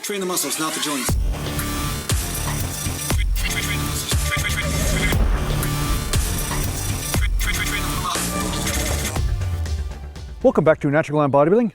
Train the muscles, not the joints. Welcome back to Natural Glam Bodybuilding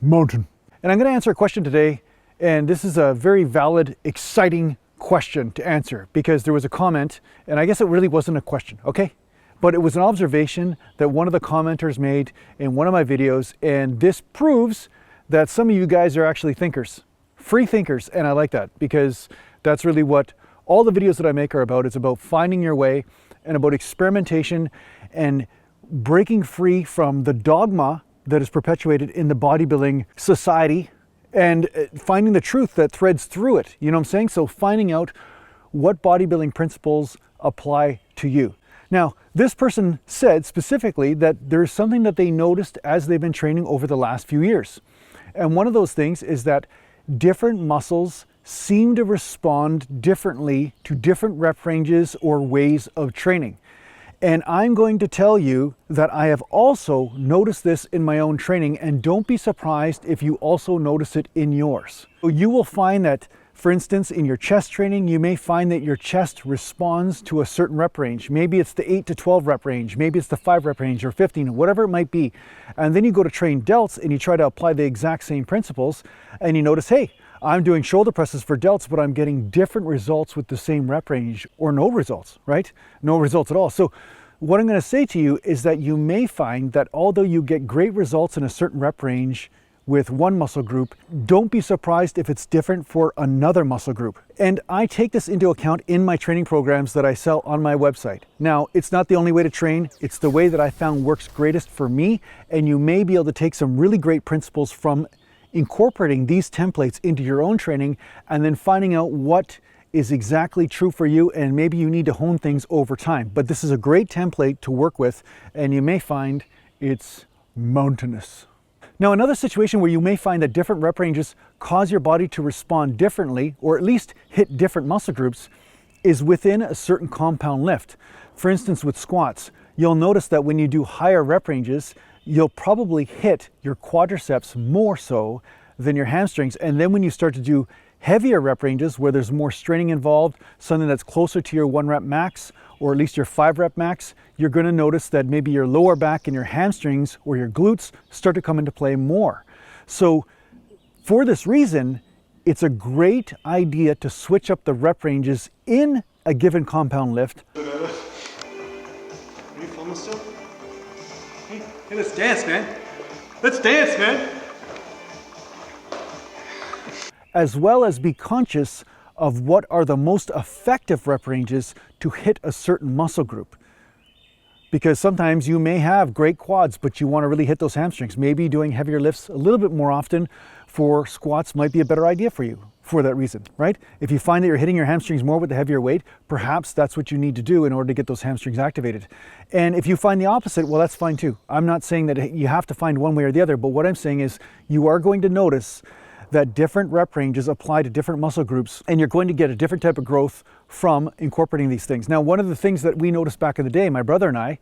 Mountain. And I'm going to answer a question today, and this is a very valid, exciting question to answer because there was a comment, and I guess it really wasn't a question, okay? But it was an observation that one of the commenters made in one of my videos, and this proves that some of you guys are actually thinkers, free thinkers, and I like that because that's really what all the videos that I make are about. It's about finding your way and about experimentation and breaking free from the dogma that is perpetuated in the bodybuilding society and finding the truth that threads through it. You know what I'm saying? So finding out what bodybuilding principles apply to you. Now, this person said specifically that there's something that they noticed as they've been training over the last few years. And one of those things is that different muscles seem to respond differently to different rep ranges or ways of training. And I'm going to tell you that I have also noticed this in my own training, and don't be surprised if you also notice it in yours. So you will find that, for instance, in your chest training, you may find that your chest responds to a certain rep range. Maybe it's the 8 to 12 rep range, maybe it's the 5 rep range or 15, whatever it might be. And then you go to train delts and you try to apply the exact same principles and you notice, hey, I'm doing shoulder presses for delts, but I'm getting different results with the same rep range or no results, right? No results at all. So what I'm going to say to you is that you may find that although you get great results in a certain rep range with one muscle group, don't be surprised if it's different for another muscle group. And I take this into account in my training programs that I sell on my website. Now, it's not the only way to train. It's the way that I found works greatest for me. And you may be able to take some really great principles from incorporating these templates into your own training and then finding out what is exactly true for you, and maybe you need to hone things over time. But this is a great template to work with, and you may find it's mountainous. Now, another situation where you may find that different rep ranges cause your body to respond differently, or at least hit different muscle groups, is within a certain compound lift. For instance, with squats, you'll notice that when you do higher rep ranges, you'll probably hit your quadriceps more so than your hamstrings. And then when you start to do heavier rep ranges where there's more straining involved, something that's closer to your 1 rep max, or at least your 5 rep max, you're going to notice that maybe your lower back and your hamstrings or your glutes start to come into play more. So for this reason, it's a great idea to switch up the rep ranges in a given compound lift. Are you filming still? Hey, let's dance, man. Let's dance, man. As well as be conscious of what are the most effective rep ranges to hit a certain muscle group. Because sometimes you may have great quads, but you want to really hit those hamstrings. Maybe doing heavier lifts a little bit more often for squats might be a better idea for you for that reason, right? If you find that you're hitting your hamstrings more with the heavier weight, perhaps that's what you need to do in order to get those hamstrings activated. And if you find the opposite, well, that's fine too. I'm not saying that you have to find one way or the other, but what I'm saying is you are going to notice that different rep ranges apply to different muscle groups, and you're going to get a different type of growth from incorporating these things. Now, one of the things that we noticed back in the day, my brother and I,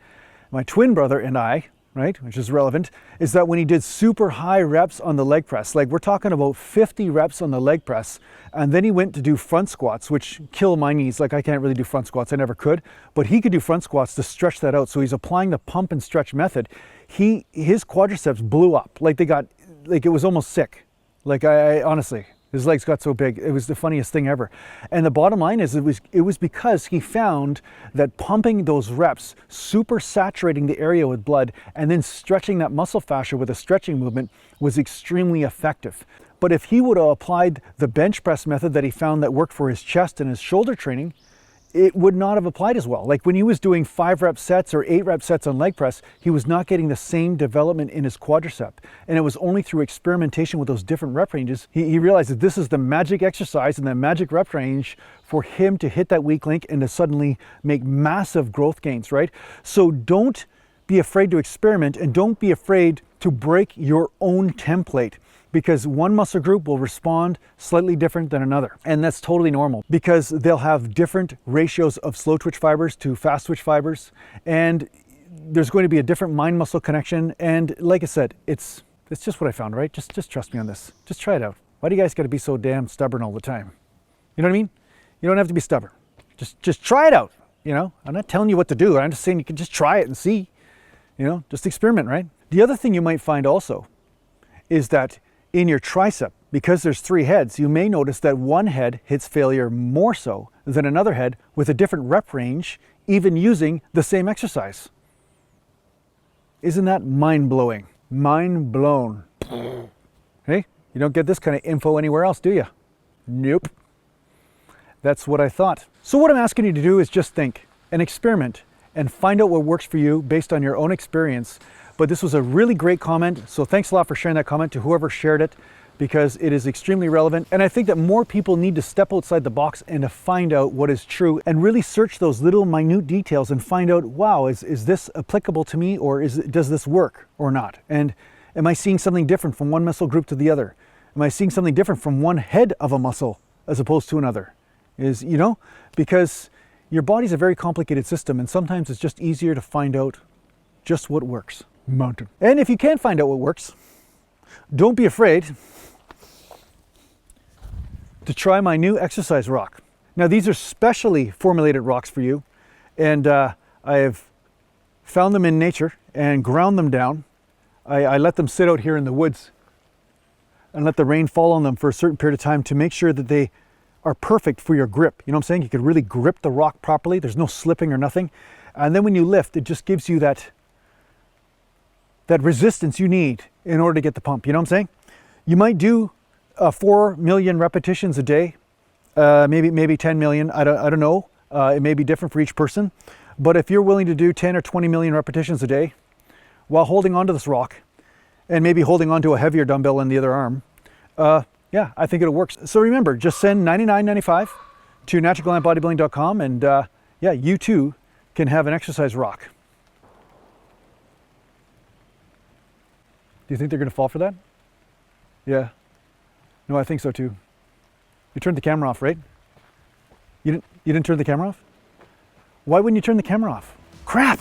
my twin brother and I, right, which is relevant, is that when he did super high reps on the leg press, like we're talking about 50 reps on the leg press, and then he went to do front squats, which kill my knees. Like I can't really do front squats, I never could, but he could do front squats to stretch that out. So he's applying the pump and stretch method. His quadriceps blew up, like it was almost sick. Like I honestly, his legs got so big. It was the funniest thing ever. And the bottom line is it was because he found that pumping those reps, super saturating the area with blood, and then stretching that muscle fascia with a stretching movement was extremely effective. But if he would have applied the bench press method that he found that worked for his chest and his shoulder training, it would not have applied as well. Like when he was doing 5 rep sets or 8 rep sets on leg press, he was not getting the same development in his quadricep. And it was only through experimentation with those different rep ranges, he realized that this is the magic exercise and the magic rep range for him to hit that weak link and to suddenly make massive growth gains, right? So don't be afraid to experiment, and don't be afraid to break your own template, because one muscle group will respond slightly different than another. And that's totally normal because they'll have different ratios of slow twitch fibers to fast twitch fibers. And there's going to be a different mind muscle connection. And like I said, it's just what I found, right? Just trust me on this. Just try it out. Why do you guys got to be so damn stubborn all the time? You know what I mean? You don't have to be stubborn. Just try it out, you know? I'm not telling you what to do. I'm just saying you can just try it and see, you know, just experiment, right? The other thing you might find also is that in your tricep, because there's 3 heads, you may notice that one head hits failure more so than another head with a different rep range, even using the same exercise. Isn't that mind-blowing? Mind blown. Hey, you don't get this kind of info anywhere else, do you? Nope. That's what I thought. So what I'm asking you to do is just think and experiment and find out what works for you based on your own experience. But this was a really great comment, so thanks a lot for sharing that comment to whoever shared it, because it is extremely relevant. And I think that more people need to step outside the box and to find out what is true and really search those little minute details and find out, wow, is this applicable to me, or does this work or not? And am I seeing something different from one muscle group to the other? Am I seeing something different from one head of a muscle as opposed to another? You know, because your body's a very complicated system, and sometimes it's just easier to find out just what works. Mountain. And if you can't find out what works, don't be afraid to try my new exercise rock. Now these are specially formulated rocks for you, and I have found them in nature and ground them down. I let them sit out here in the woods and let the rain fall on them for a certain period of time to make sure that they are perfect for your grip. You know what I'm saying? You can really grip the rock properly. There's no slipping or nothing. And then when you lift, it just gives you that resistance you need in order to get the pump. You know what I'm saying? You might do 4 million repetitions a day, maybe 10 million. I don't know. It may be different for each person. But if you're willing to do 10 or 20 million repetitions a day while holding onto this rock and maybe holding onto a heavier dumbbell in the other arm, yeah, I think it'll work. So remember, just send $99.95 to naturalglambodybuilding.com, and yeah, you too can have an exercise rock. Do you think they're going to fall for that? Yeah. No, I think so too. You turned the camera off, right? You didn't turn the camera off? Why wouldn't you turn the camera off? Crap!